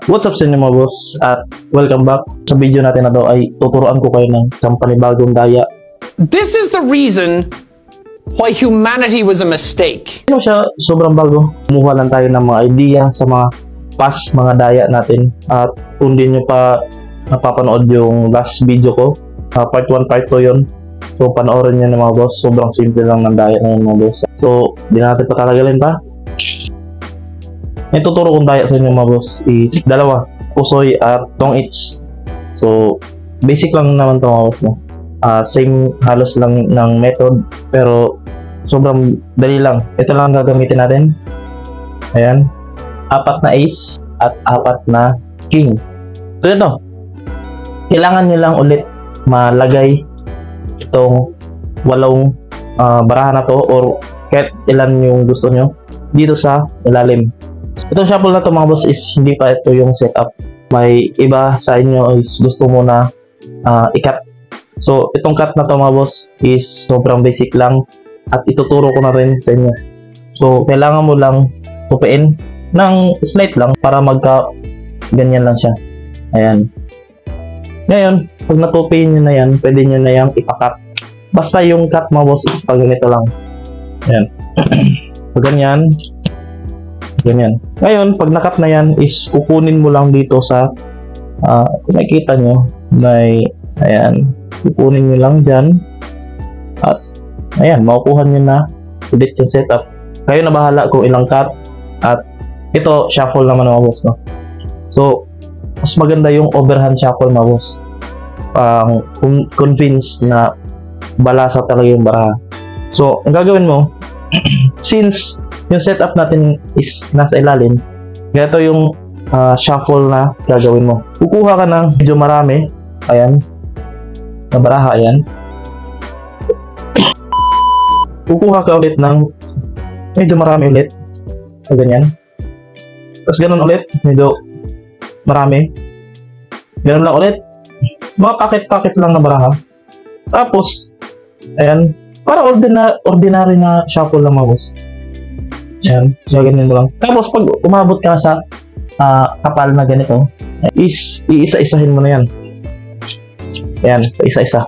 What's up sa inyo mga boss at welcome back. Sa video natin na to ay tuturuan ko kayo ng isang panibagong daya. This is the reason why humanity was a mistake. Ano siya, sobrang bago. Kumuha lang tayo ng mga idea sa mga past mga daya natin. At kung di nyo pa napapanood yung last video ko, part 1, part 2 yun. So panoorin nyo na mga boss, sobrang simple lang ng daya na yun mga boss. So di natin patatagalin pa. May tuturo kong daya sa inyo mga boss is dalawa, pusoy at tong its. So basic lang naman ito mga boss, no? Same halos lang ng method pero sobrang dali lang. Ito lang ang gagamitin natin. Ayan, 4 na ace at 4 na king. So ito, kailangan nyo lang ulit malagay itong 8 baraha na to or kahit ilan yung gusto nyo dito sa ilalim. Itong shuffle na to mga boss is hindi pa ito yung setup. May iba sa inyo is gusto mo na i-cut. So itong cut na to mga boss is sobrang basic lang at ituturo ko na rin sa inyo. So kailangan mo lang tupiin ng slight lang para magka ganyan lang siya. Ayan. Ngayon, pag natupiin nyo na yan, pwede nyo na yung ipakat. Basta yung cut mga boss is pag ganito lang. Ayan. Pag ganyan. Ganyan. Ngayon, pag nakat na yan is kukunin mo lang dito sa kung nakikita nyo may ayan, kukunin nyo lang dyan at ayan, makukuha nyo na ulit yung setup. Kayo na bahala kung ilang cut at ito, shuffle naman mga boss, no? So, mas maganda yung overhand shuffle mga boss. Convince na balasa talaga yung baraha. So, ang gagawin mo since yung setup natin is nasa ilalim, ganito yung shuffle na gagawin mo. Kukuha ka ng medyo marami, ayan, na baraha, ayan. Kukuha ka ulit ng medyo marami ulit, so ganyan. Tapos ganun ulit, medyo marami. Ganun lang ulit, mga packet-packet lang na baraha. Tapos, ayan, para ordinary na shuffle lang mga boss. Yan, so ganyan mo lang. Tapos pag umabot ka sa kapal na ganito, is iisa-isahin mo na yan. Yan, isa-isa.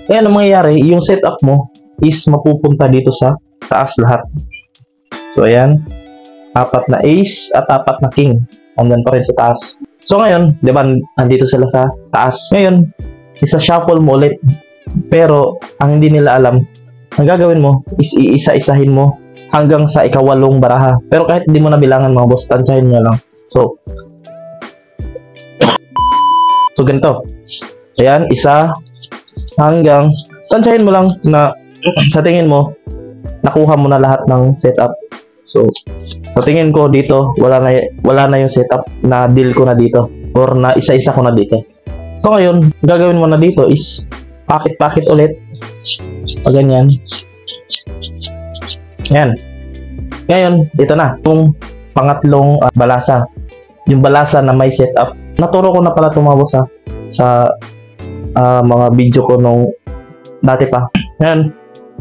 Kaya ang mangyayari, yung setup mo is mapupunta dito sa taas lahat. So ayan, 4 na ace at 4 na king. Andyan pa rin sa taas. So ngayon, di ba, nandito sila sa taas. Ngayon, isa-shuffle mo ulit. Pero, ang hindi nila alam, ang gagawin mo is iisa-isahin mo hanggang sa ika-8 baraha. Pero kahit hindi mo na bilangan mga boss, tansyahin nyo lang. So ganito. Ayan, isa hanggang, tansyahin mo lang na sa tingin mo, nakuha mo na lahat ng setup. So, sa tingin ko dito, wala na yung setup na deal ko na dito. Or na isa-isa ko na dito. So ngayon, gagawin mo na dito is packet-packet ulit. O ganyan. Ayan. Ngayon, ito na. Yung pangatlong balasa. Yung balasa na may setup. Naturo ko na pala ito mga boss sa mga video ko nung dati pa. Ayan.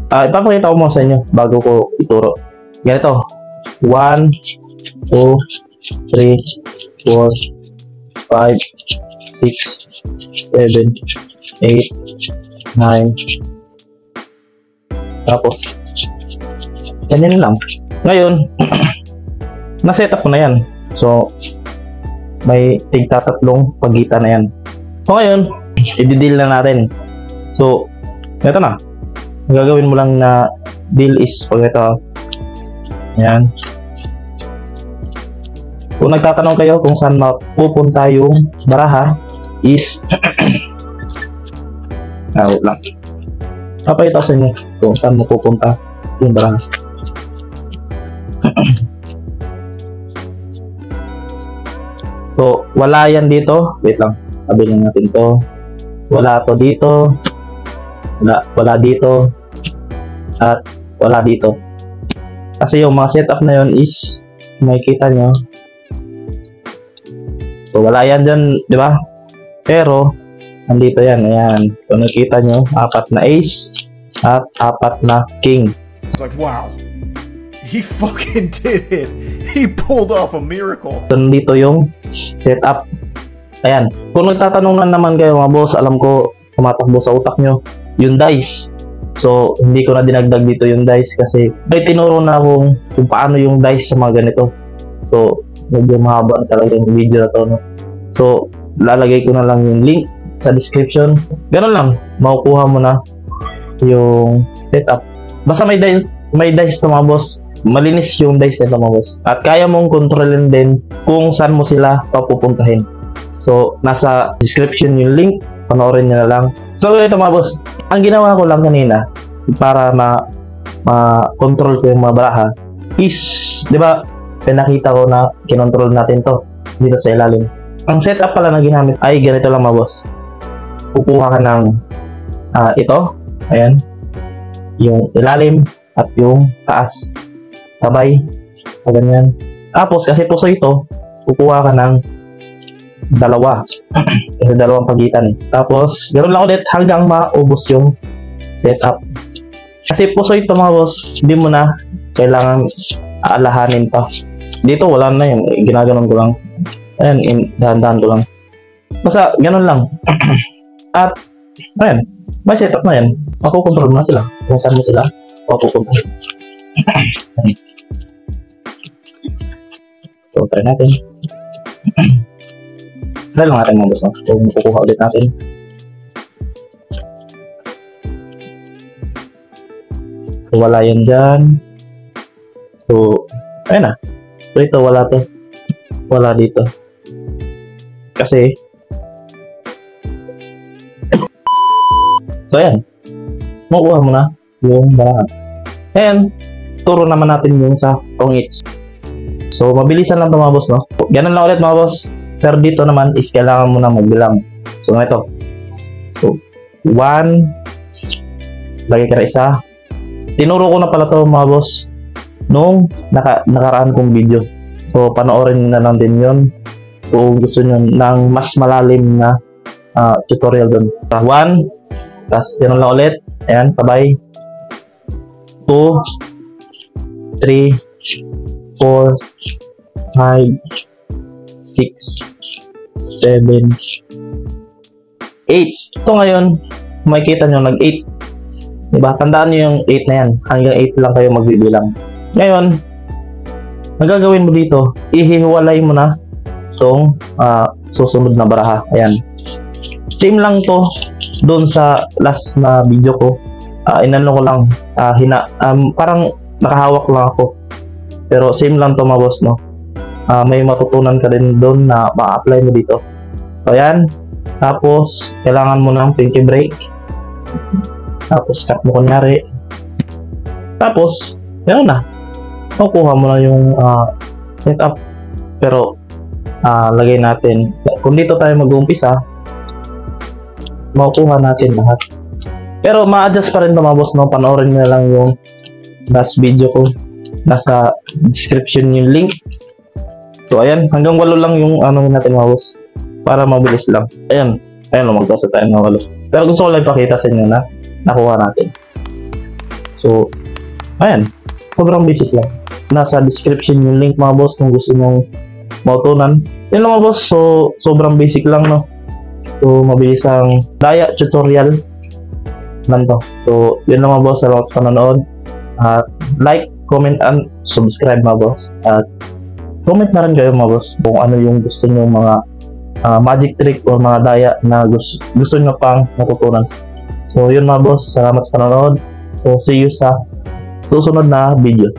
Ipapakita ko mo sa inyo bago ko ituro. Ganito. 1, 2, 3, 4, 5, 6, 7, 8, 9. Tapos ganyan lang. Ngayon, na-set up ko na yan. So, may tig-3 pagitan na yan. So, ngayon, i-deal na natin. So, ito na. Ang gagawin mo lang na deal is pag ito. Ayan. Kung nagtatanong kayo kung saan mapupunta yung baraha is wait lang. Papakita sa inyo kung saan mapupunta yung baraha. So, wala yan dito. Wait lang. Sabihin natin to. Wala to dito. Wala dito. At wala dito. Kasi yung mga setup na yun is makikita nyo. So, wala yan dyan, di ba? Pero, nandito yan. Ayan. So, nakikita nyo, 4 na ace at 4 na king. It's like, wow. He fucking did it. He pulled off a miracle. Dito yung setup. Ayan. Kung nagtatanungan naman kayo mga boss, alam ko tumatakbo sa utak nyo yung dice. So, hindi ko na dinagdag dito yung dice kasi may tinuro na akong kung paano yung dice sa mga ganito. So, medyo mahaba talaga yung video na to, no? So, lalagay ko na lang yung link sa description. Ganun lang, makukuha mo na yung setup. Basta may dice to mga boss. Malinis yung dice nito mga boss. At kaya mong kontrolin din kung saan mo sila papupuntahin. So, nasa description yung link. Panoorin nyo na lang. So, ito mga boss. Ang ginawa ko lang kanina para ma-control ko yung mga baraha is, di ba, pinakita ko na kinontrol natin to dito sa ilalim. Ang setup pala na ginamit ay ganito lang mga boss. Kukuha ka ng ito. Ayan. Yung ilalim at yung taas. Sabay. Ganyan. Tapos, kasi puso ito, kukuha ka ng dalawa. Kasi dalawang pagitan eh. Tapos, ganoon lang ulit hanggang maubos yung setup. Kasi puso ito mga boss, hindi mo na kailangan aalahanin pa. Dito wala na yun. Ginaganon ko lang. Ayan, dahan-dahan ko lang. Basta, ganoon lang. At, ayan, may setup na yan. Makukontrol mo na sila. Kung saan mo sila, makukontrol. So, try natin. Try lang natin mga boss, no? So, kukuha ulit natin. So, wala yan dyan. So, ayun na. So, ito, wala to. Wala dito. Kasi, so, ayan. Makuha mo na yung barangan. And, turo naman natin yung sa tongits. So, mabilisan lang ito mga boss, no? Ganun lang ulit mga boss. Pero dito naman is kailangan mo na magbilang. So, ito. So, 1. Lagay ka na isa. Tinuro ko na pala ito mga boss nung nakaraan kong video. So, panoorin na lang din yun. Kung gusto nyo ng mas malalim na tutorial dun. 1. Tapos, ganun lang ulit. Ayan, sabay. 2, 3, 4, 5, 6, 7, 8. So ngayon, makikita nyo nag-8. Diba? Tandaan nyo yung 8 na yan. Hanggang 8 lang kayo magbibilang. Ngayon, ang gagawin mo dito, ihiwalay mo na itong susunod na baraha. Ayan. Same lang to doon sa last na video ko. Inano ko lang, parang nakahawak lang ako. Pero same lang to mga boss, no? May matutunan ka din doon na ma-apply mo dito. So, ayan. Tapos, kailangan mo ng pinky break. Tapos, cut mo kunyari. Tapos, yan na. Makukuha mo na yung setup. Pero, lagay natin. Kung dito tayo mag-uumpisa, makukuha natin lahat. Pero, ma-adjust pa rin ito mga boss, no? Panoorin nyo lang yung last video ko. Nasa description yung link. So, ayan. Hanggang 8 lang yung ano natin mga boss. Para mabilis lang. Ayan. Ayan, lumagkasa tayo ng 8. Pero gusto ko lang ipakita sa inyo na nakuha natin. So, ayan. Sobrang basic lang. Nasa description yung link mga boss kung gusto mong mautunan. Yan lang mga boss. So, sobrang basic lang, no? So, mabilis ang daya tutorial lang to. So, yun lang mga boss. Salamat sa panonood. Like, comment, and subscribe mga boss. At comment na rin kayo mga boss kung ano yung gusto nyo mga magic trick o mga daya na gusto nyo pang matutunan. So, yun mga boss. Salamat sa panonood. So, see you sa susunod na video.